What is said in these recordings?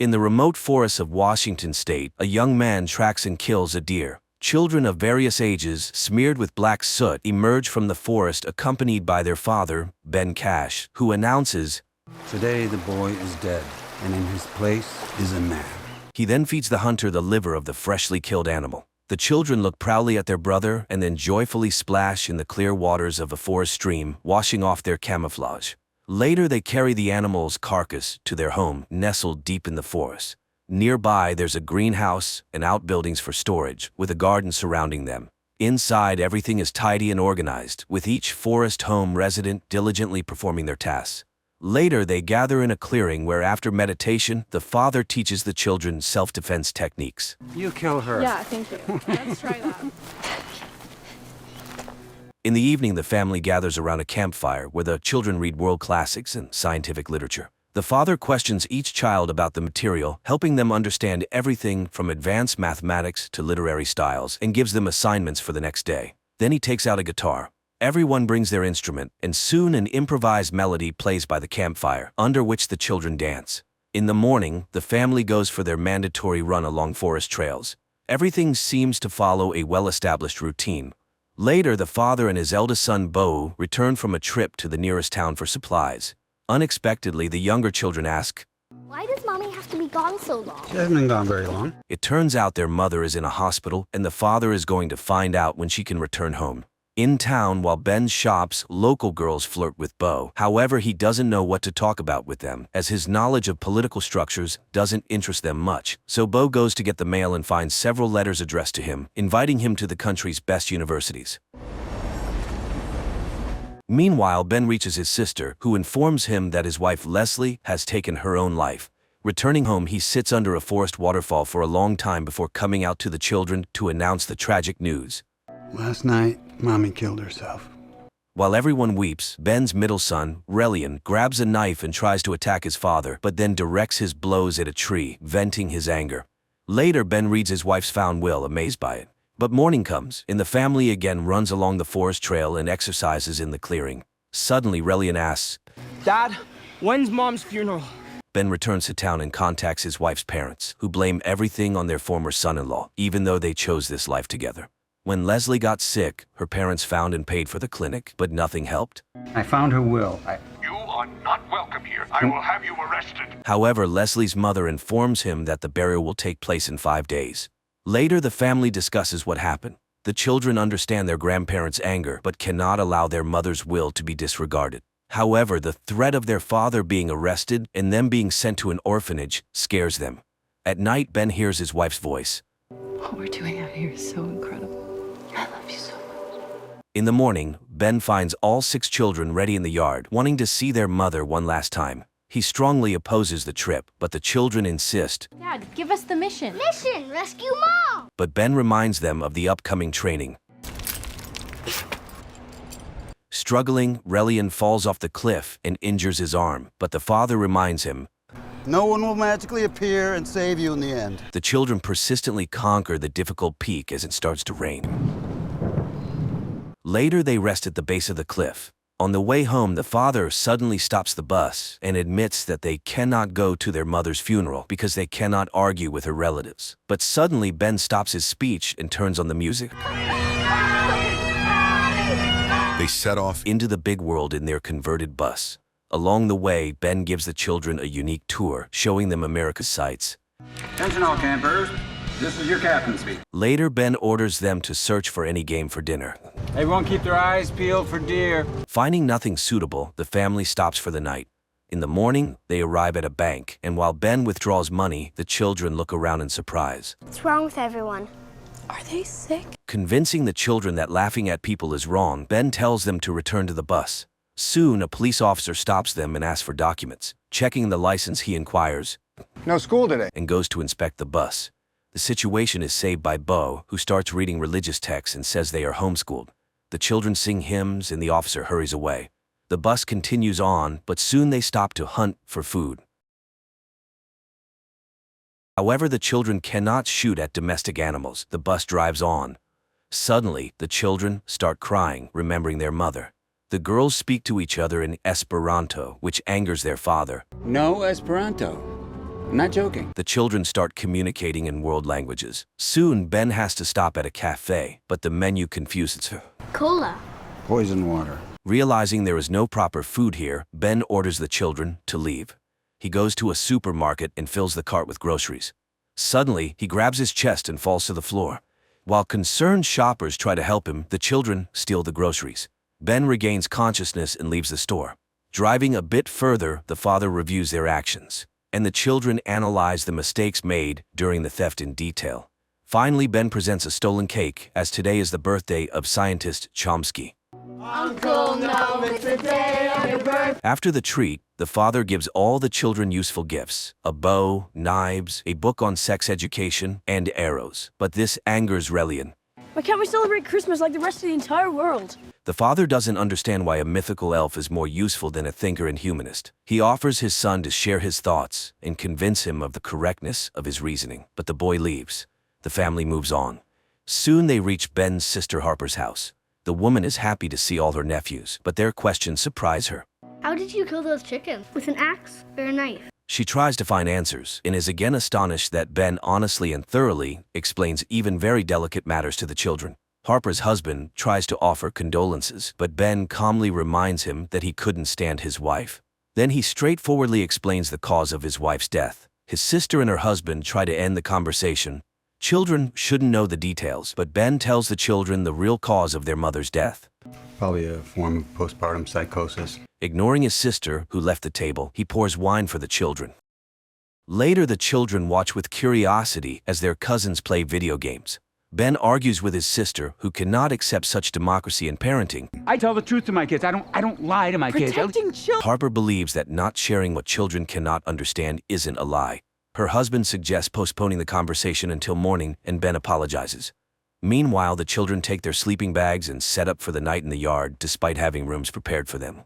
In the remote forests of Washington state, a young man tracks and kills a deer. Children of various ages, smeared with black soot, emerge from the forest accompanied by their father, Ben Cash, who announces, "Today the boy is dead, and in his place is a man." He then feeds the hunter the liver of the freshly killed animal. The children look proudly at their brother and then joyfully splash in the clear waters of a forest stream, washing off their camouflage. Later they carry the animal's carcass to their home, nestled deep in the forest. Nearby there's a greenhouse and outbuildings for storage, with a garden surrounding them. Inside everything is tidy and organized, with each forest home resident diligently performing their tasks. Later they gather in a clearing where, after meditation, the father teaches the children self-defense techniques. You kill her. Yeah, thank you. Let's try that. In the evening, the family gathers around a campfire where the children read world classics and scientific literature. The father questions each child about the material, helping them understand everything from advanced mathematics to literary styles, and gives them assignments for the next day. Then he takes out a guitar. Everyone brings their instrument, and soon an improvised melody plays by the campfire, under which the children dance. In the morning, the family goes for their mandatory run along forest trails. Everything seems to follow a well-established routine. Later, the father and his eldest son, Bo, return from a trip to the nearest town for supplies. Unexpectedly, the younger children ask, "Why does Mommy have to be gone so long?" She hasn't been gone very long. It turns out their mother is in a hospital, and the father is going to find out when she can return home. In town, while Ben shops, local girls flirt with Bo. However, he doesn't know what to talk about with them, as his knowledge of political structures doesn't interest them much. So Bo goes to get the mail and finds several letters addressed to him, inviting him to the country's best universities. Meanwhile, Ben reaches his sister, who informs him that his wife Leslie has taken her own life. Returning home, he sits under a forest waterfall for a long time before coming out to the children to announce the tragic news. Last night, Mommy killed herself. While everyone weeps, Ben's middle son, Relian, grabs a knife and tries to attack his father, but then directs his blows at a tree, venting his anger. Later, Ben reads his wife's found will, amazed by it. But morning comes, and the family again runs along the forest trail and exercises in the clearing. Suddenly, Relian asks, "Dad, when's Mom's funeral?" Ben returns to town and contacts his wife's parents, who blame everything on their former son-in-law, even though they chose this life together. When Leslie got sick, her parents found and paid for the clinic, but nothing helped. I found her will. You are not welcome here. I will have you arrested. However, Leslie's mother informs him that the burial will take place in 5 days. Later, the family discusses what happened. The children understand their grandparents' anger, but cannot allow their mother's will to be disregarded. However, the threat of their father being arrested and them being sent to an orphanage scares them. At night, Ben hears his wife's voice. What we're doing out here is so incredible. I love you so much. In the morning, Ben finds all 6 children ready in the yard, wanting to see their mother one last time. He strongly opposes the trip, but the children insist. Dad, give us the mission. Mission! Rescue Mom! But Ben reminds them of the upcoming training. Struggling, Relian falls off the cliff and injures his arm, but the father reminds him, "No one will magically appear and save you in the end." The children persistently conquer the difficult peak as it starts to rain. Later, they rest at the base of the cliff. On the way home, the father suddenly stops the bus and admits that they cannot go to their mother's funeral because they cannot argue with her relatives. But suddenly, Ben stops his speech and turns on the music. They set off into the big world in their converted bus. Along the way, Ben gives the children a unique tour, showing them America's sights. Attention all campers. This is your captain speak. Later, Ben orders them to search for any game for dinner. Everyone keep their eyes peeled for deer. Finding nothing suitable, the family stops for the night. In the morning, they arrive at a bank, and while Ben withdraws money, the children look around in surprise. What's wrong with everyone? Are they sick? Convincing the children that laughing at people is wrong, Ben tells them to return to the bus. Soon, a police officer stops them and asks for documents. Checking the license, he inquires, "No school today." and goes to inspect the bus. The situation is saved by Bo, who starts reading religious texts and says they are homeschooled. The children sing hymns and the officer hurries away. The bus continues on, but soon they stop to hunt for food. However, the children cannot shoot at domestic animals. The bus drives on. Suddenly, the children start crying, remembering their mother. The girls speak to each other in Esperanto, which angers their father. No Esperanto. I'm not joking. The children start communicating in world languages. Soon, Ben has to stop at a cafe, but the menu confuses her. Cola. Poison water. Realizing there is no proper food here, Ben orders the children to leave. He goes to a supermarket and fills the cart with groceries. Suddenly, he grabs his chest and falls to the floor. While concerned shoppers try to help him, the children steal the groceries. Ben regains consciousness and leaves the store. Driving a bit further, the father reviews their actions, and the children analyze the mistakes made during the theft in detail. Finally, Ben presents a stolen cake, as today is the birthday of scientist Chomsky. Uncle, no, it's the day of your birthday. After the treat, the father gives all the children useful gifts: a bow, knives, a book on sex education, and arrows. But this angers Relian. Why can't we celebrate Christmas like the rest of the entire world? The father doesn't understand why a mythical elf is more useful than a thinker and humanist. He offers his son to share his thoughts and convince him of the correctness of his reasoning. But the boy leaves. The family moves on. Soon they reach Ben's sister Harper's house. The woman is happy to see all her nephews, but their questions surprise her. How did you kill those chickens? With an axe or a knife? She tries to find answers and is again astonished that Ben honestly and thoroughly explains even very delicate matters to the children. Harper's husband tries to offer condolences, but Ben calmly reminds him that he couldn't stand his wife. Then he straightforwardly explains the cause of his wife's death. His sister and her husband try to end the conversation. Children shouldn't know the details, but Ben tells the children the real cause of their mother's death. Probably a form of postpartum psychosis. Ignoring his sister, who left the table, he pours wine for the children. Later, the children watch with curiosity as their cousins play video games. Ben argues with his sister, who cannot accept such democracy in parenting. I tell the truth to my kids. I don't lie to my kids. Protecting children. Harper believes that not sharing what children cannot understand isn't a lie. Her husband suggests postponing the conversation until morning, and Ben apologizes. Meanwhile, the children take their sleeping bags and set up for the night in the yard, despite having rooms prepared for them.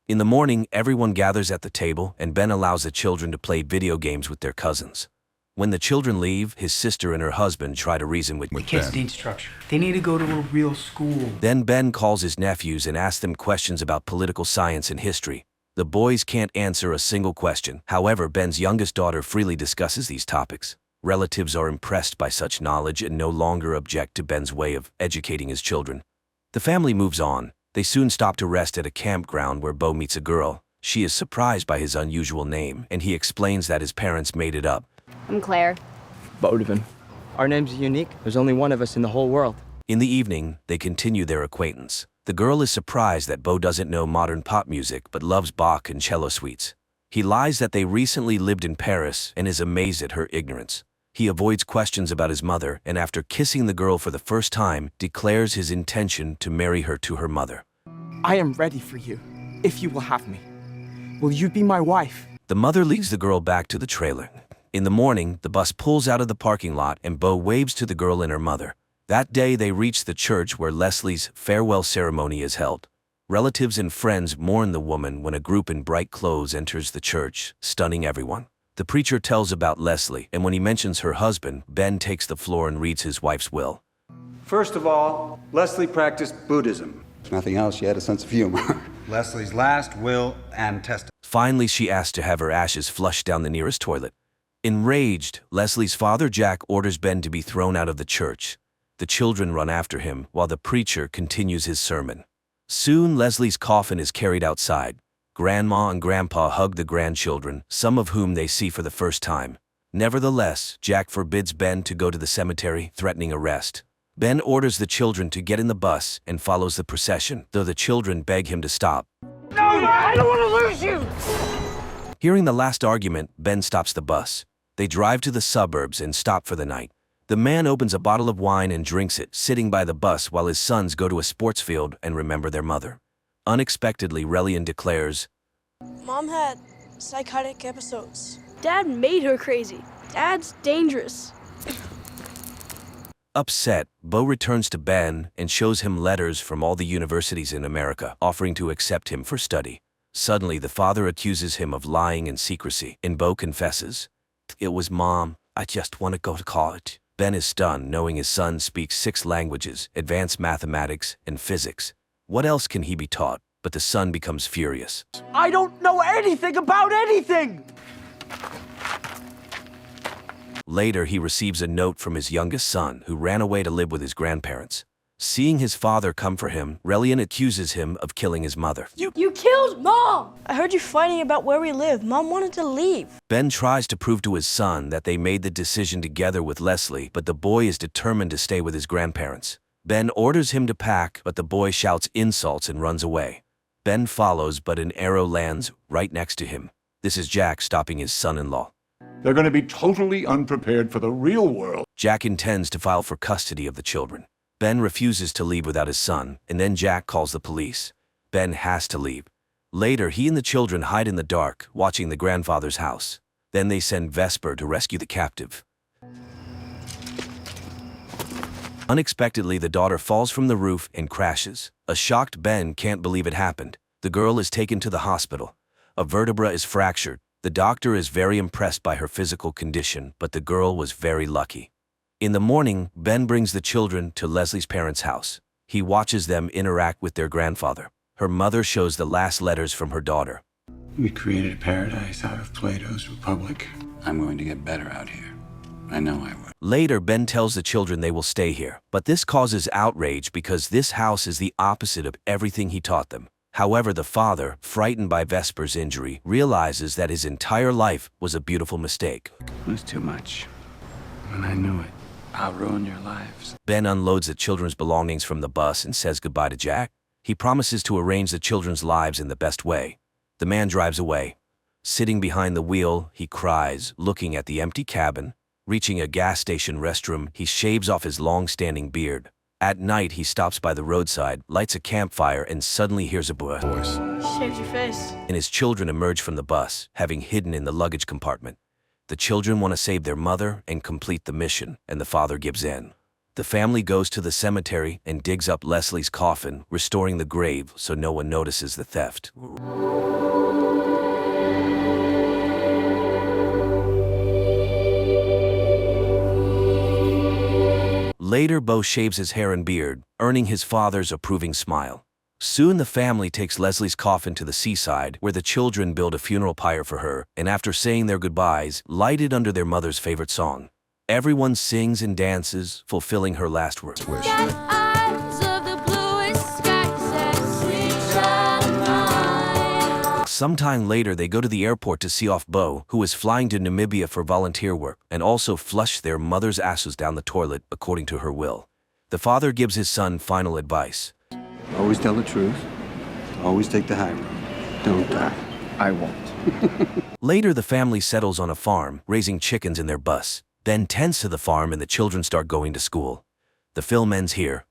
In the morning, everyone gathers at the table, and Ben allows the children to play video games with their cousins. When the children leave, his sister and her husband try to reason with Kids need structure. They need to go to a real school. Then Ben calls his nephews and asks them questions about political science and history. The boys can't answer a single question. However, Ben's youngest daughter freely discusses these topics. Relatives are impressed by such knowledge and no longer object to Ben's way of educating his children. The family moves on. They soon stop to rest at a campground where Bo meets a girl. She is surprised by his unusual name, and he explains that his parents made it up. I'm Claire. Bodovan. Our names are unique. There's only one of us in the whole world. In the evening, they continue their acquaintance. The girl is surprised that Bo doesn't know modern pop music but loves Bach and cello suites. He lies that they recently lived in Paris and is amazed at her ignorance. He avoids questions about his mother and, after kissing the girl for the first time, declares his intention to marry her to her mother. I am ready for you, if you will have me. Will you be my wife? The mother leads the girl back to the trailer. In the morning, the bus pulls out of the parking lot and Bo waves to the girl and her mother. That day, they reach the church where Leslie's farewell ceremony is held. Relatives and friends mourn the woman when a group in bright clothes enters the church, stunning everyone. The preacher tells about Leslie, and when he mentions her husband, Ben takes the floor and reads his wife's will. First of all, Leslie practiced Buddhism. If nothing else, she had a sense of humor. Leslie's last will and testament. Finally, she asks to have her ashes flushed down the nearest toilet. Enraged, Leslie's father Jack orders Ben to be thrown out of the church. The children run after him while the preacher continues his sermon. Soon, Leslie's coffin is carried outside. Grandma and Grandpa hug the grandchildren, some of whom they see for the first time. Nevertheless, Jack forbids Ben to go to the cemetery, threatening arrest. Ben orders the children to get in the bus and follows the procession, though the children beg him to stop. No, I don't want to lose you! Hearing the last argument, Ben stops the bus. They drive to the suburbs and stop for the night. The man opens a bottle of wine and drinks it, sitting by the bus while his sons go to a sports field and remember their mother. Unexpectedly, Relian declares, Mom had psychotic episodes. Dad made her crazy. Dad's dangerous. Upset, Bo returns to Ben and shows him letters from all the universities in America, offering to accept him for study. Suddenly, the father accuses him of lying and secrecy, and Bo confesses, "It was Mom. I just want to go to college." Ben is stunned, knowing his son speaks 6 languages, advanced mathematics, and physics. What else can he be taught? But the son becomes furious. I don't know anything about anything! Later, he receives a note from his youngest son, who ran away to live with his grandparents. Seeing his father come for him, Relian accuses him of killing his mother. You killed Mom! I heard you fighting about where we live. Mom wanted to leave. Ben tries to prove to his son that they made the decision together with Leslie, but the boy is determined to stay with his grandparents. Ben orders him to pack, but the boy shouts insults and runs away. Ben follows, but an arrow lands right next to him. This is Jack stopping his son-in-law. They're going to be totally unprepared for the real world. Jack intends to file for custody of the children. Ben refuses to leave without his son, and then Jack calls the police. Ben has to leave. Later, he and the children hide in the dark, watching the grandfather's house. Then they send Vesper to rescue the captive. Unexpectedly, the daughter falls from the roof and crashes. A shocked Ben can't believe it happened. The girl is taken to the hospital. A vertebra is fractured. The doctor is very impressed by her physical condition, but the girl was very lucky. In the morning, Ben brings the children to Leslie's parents' house. He watches them interact with their grandfather. Her mother shows the last letters from her daughter. We created a paradise out of Plato's Republic. I'm going to get better out here. I know I will. Later, Ben tells the children they will stay here, but this causes outrage because this house is the opposite of everything he taught them. However, the father, frightened by Vesper's injury, realizes that his entire life was a beautiful mistake. It was too much. And I knew it. I'll ruin your lives. Ben unloads the children's belongings from the bus and says goodbye to Jack. He promises to arrange the children's lives in the best way. The man drives away. Sitting behind the wheel, he cries, looking at the empty cabin. Reaching a gas station restroom, he shaves off his long-standing beard. At night, he stops by the roadside, lights a campfire, and suddenly hears a voice. Shaved your face. And his children emerge from the bus, having hidden in the luggage compartment. The children want to save their mother and complete the mission, and the father gives in. The family goes to the cemetery and digs up Leslie's coffin, restoring the grave so no one notices the theft. Later, Bo shaves his hair and beard, earning his father's approving smile. Soon the family takes Leslie's coffin to the seaside, where the children build a funeral pyre for her, and after saying their goodbyes, light it under their mother's favorite song. Everyone sings and dances, fulfilling her last wish. Sometime later, they go to the airport to see off Bo, who is flying to Namibia for volunteer work, and also flush their mother's ashes down the toilet according to her will. The father gives his son final advice. Always tell the truth. Always take the high road. Don't die. I won't. Later, the family settles on a farm, raising chickens in their bus. Ben tends to the farm and the children start going to school. The film ends here.